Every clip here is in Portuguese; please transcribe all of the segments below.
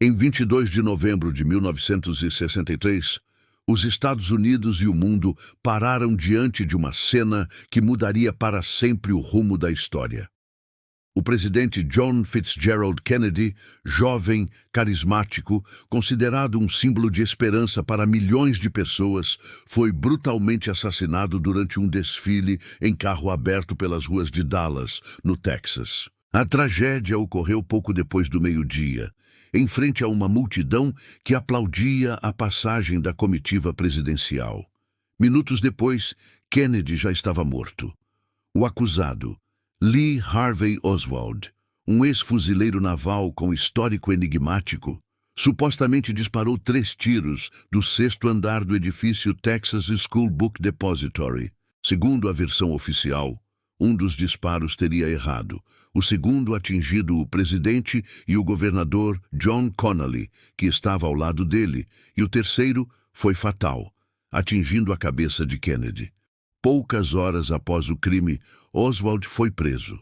Em 22 de novembro de 1963, os Estados Unidos e o mundo pararam diante de uma cena que mudaria para sempre o rumo da história. O presidente John Fitzgerald Kennedy, jovem, carismático, considerado um símbolo de esperança para milhões de pessoas, foi brutalmente assassinado durante um desfile em carro aberto pelas ruas de Dallas, no Texas. A tragédia ocorreu pouco depois do meio-dia, em frente a uma multidão que aplaudia a passagem da comitiva presidencial. Minutos depois, Kennedy já estava morto. O acusado, Lee Harvey Oswald, um ex-fuzileiro naval com histórico enigmático, supostamente disparou 3 tiros do 6º andar do edifício Texas School Book Depository. Segundo a versão oficial, um dos disparos teria errado. O segundo atingido o presidente e o governador John Connally, que estava ao lado dele, e o terceiro foi fatal, atingindo a cabeça de Kennedy. Poucas horas após o crime, Oswald foi preso.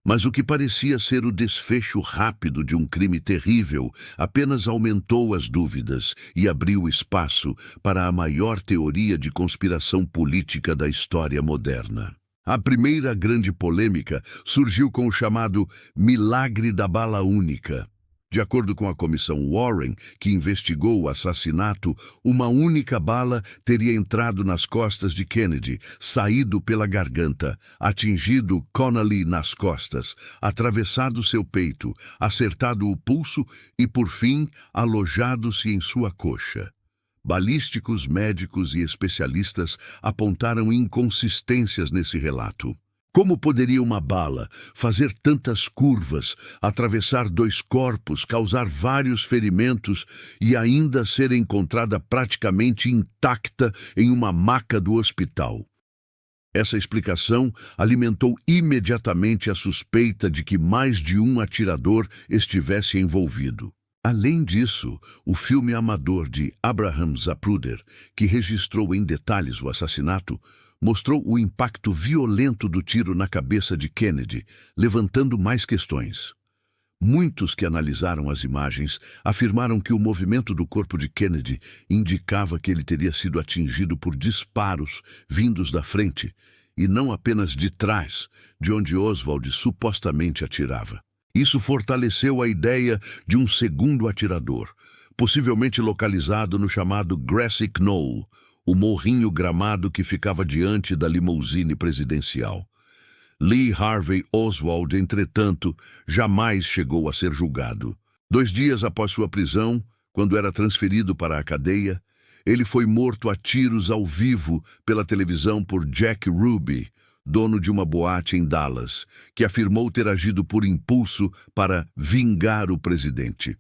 Mas o que parecia ser o desfecho rápido de um crime terrível apenas aumentou as dúvidas e abriu espaço para a maior teoria de conspiração política da história moderna. A primeira grande polêmica surgiu com o chamado Milagre da Bala Única. De acordo com a comissão Warren, que investigou o assassinato, uma única bala teria entrado nas costas de Kennedy, saído pela garganta, atingido Connally nas costas, atravessado seu peito, acertado o pulso e, por fim, alojado-se em sua coxa. Balísticos, médicos e especialistas apontaram inconsistências nesse relato. Como poderia uma bala fazer tantas curvas, atravessar 2 corpos, causar vários ferimentos e ainda ser encontrada praticamente intacta em uma maca do hospital? Essa explicação alimentou imediatamente a suspeita de que mais de um atirador estivesse envolvido. Além disso, o filme amador de Abraham Zapruder, que registrou em detalhes o assassinato, mostrou o impacto violento do tiro na cabeça de Kennedy, levantando mais questões. Muitos que analisaram as imagens afirmaram que o movimento do corpo de Kennedy indicava que ele teria sido atingido por disparos vindos da frente, e não apenas de trás, de onde Oswald supostamente atirava. Isso fortaleceu a ideia de um segundo atirador, possivelmente localizado no chamado Grassy Knoll, o morrinho gramado que ficava diante da limusine presidencial. Lee Harvey Oswald, entretanto, jamais chegou a ser julgado. 2 dias após sua prisão, quando era transferido para a cadeia, ele foi morto a tiros ao vivo pela televisão por Jack Ruby, dono de uma boate em Dallas, que afirmou ter agido por impulso para vingar o presidente.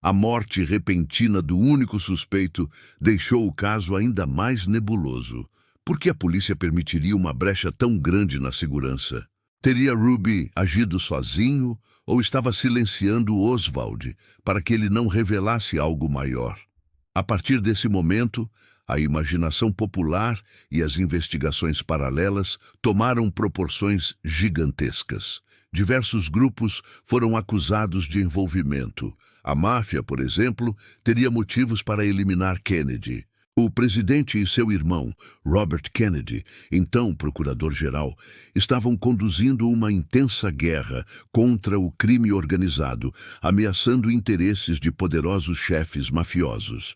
A morte repentina do único suspeito deixou o caso ainda mais nebuloso. Por que a polícia permitiria uma brecha tão grande na segurança? Teria Ruby agido sozinho ou estava silenciando Oswald para que ele não revelasse algo maior? A partir desse momento, a imaginação popular e as investigações paralelas tomaram proporções gigantescas. Diversos grupos foram acusados de envolvimento. A máfia, por exemplo, teria motivos para eliminar Kennedy. O presidente e seu irmão, Robert Kennedy, então procurador-geral, estavam conduzindo uma intensa guerra contra o crime organizado, ameaçando interesses de poderosos chefes mafiosos.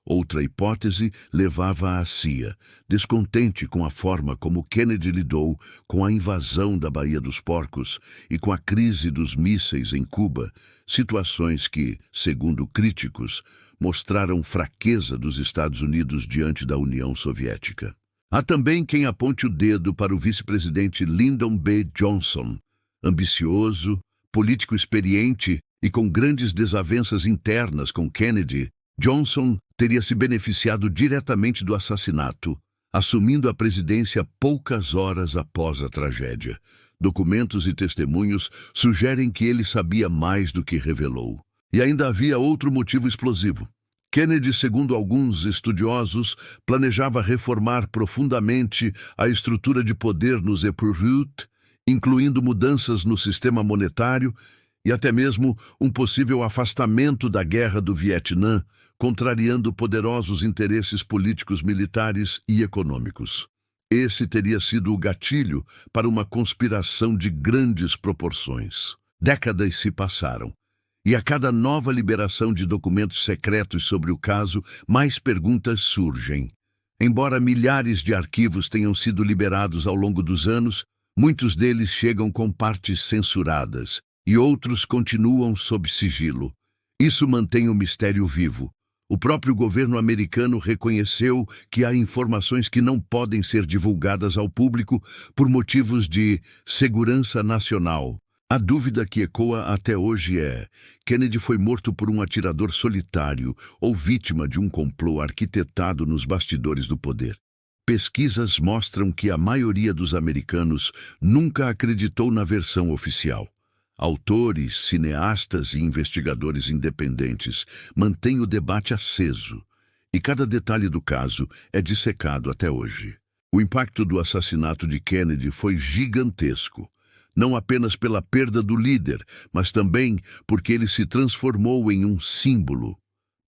Outra hipótese levava à CIA, descontente com a forma como Kennedy lidou com a invasão da Baía dos Porcos e com a crise dos mísseis em Cuba, situações que, segundo críticos, mostraram fraqueza dos Estados Unidos diante da União Soviética. Há também quem aponte o dedo para o vice-presidente Lyndon B. Johnson, ambicioso, político experiente e com grandes desavenças internas com Kennedy. Johnson teria se beneficiado diretamente do assassinato, assumindo a presidência poucas horas após a tragédia. Documentos e testemunhos sugerem que ele sabia mais do que revelou. E ainda havia outro motivo explosivo. Kennedy, segundo alguns estudiosos, planejava reformar profundamente a estrutura de poder no Zephyrhut, incluindo mudanças no sistema monetário e até mesmo um possível afastamento da Guerra do Vietnã, contrariando poderosos interesses políticos, militares e econômicos. Esse teria sido o gatilho para uma conspiração de grandes proporções. Décadas se passaram, e a cada nova liberação de documentos secretos sobre o caso, mais perguntas surgem. Embora milhares de arquivos tenham sido liberados ao longo dos anos, muitos deles chegam com partes censuradas, e outros continuam sob sigilo. Isso mantém o mistério vivo. O próprio governo americano reconheceu que há informações que não podem ser divulgadas ao público por motivos de segurança nacional. A dúvida que ecoa até hoje é: Kennedy foi morto por um atirador solitário ou vítima de um complô arquitetado nos bastidores do poder? Pesquisas mostram que a maioria dos americanos nunca acreditou na versão oficial. Autores, cineastas e investigadores independentes mantêm o debate aceso, e cada detalhe do caso é dissecado até hoje. O impacto do assassinato de Kennedy foi gigantesco, não apenas pela perda do líder, mas também porque ele se transformou em um símbolo.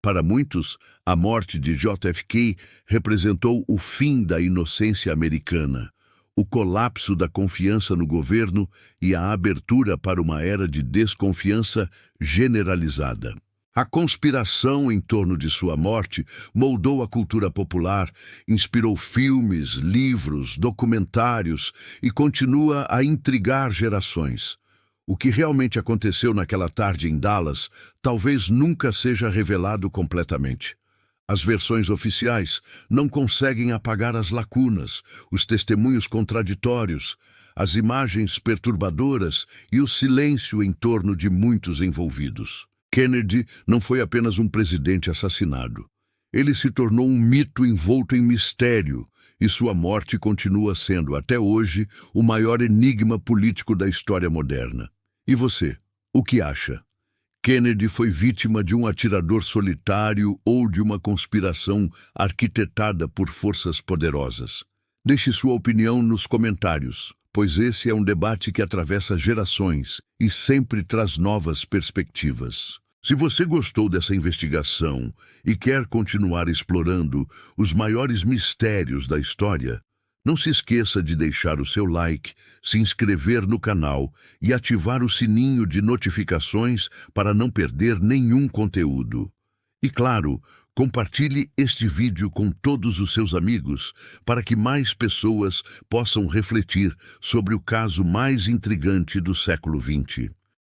Para muitos, a morte de JFK representou o fim da inocência americana, o colapso da confiança no governo e a abertura para uma era de desconfiança generalizada. A conspiração em torno de sua morte moldou a cultura popular, inspirou filmes, livros, documentários e continua a intrigar gerações. O que realmente aconteceu naquela tarde em Dallas talvez nunca seja revelado completamente. As versões oficiais não conseguem apagar as lacunas, os testemunhos contraditórios, as imagens perturbadoras e o silêncio em torno de muitos envolvidos. Kennedy não foi apenas um presidente assassinado. Ele se tornou um mito envolto em mistério, e sua morte continua sendo, até hoje, o maior enigma político da história moderna. E você, o que acha? Kennedy foi vítima de um atirador solitário ou de uma conspiração arquitetada por forças poderosas? Deixe sua opinião nos comentários, pois esse é um debate que atravessa gerações e sempre traz novas perspectivas. Se você gostou dessa investigação e quer continuar explorando os maiores mistérios da história, não se esqueça de deixar o seu like, se inscrever no canal e ativar o sininho de notificações para não perder nenhum conteúdo. E claro, compartilhe este vídeo com todos os seus amigos para que mais pessoas possam refletir sobre o caso mais intrigante do século XX.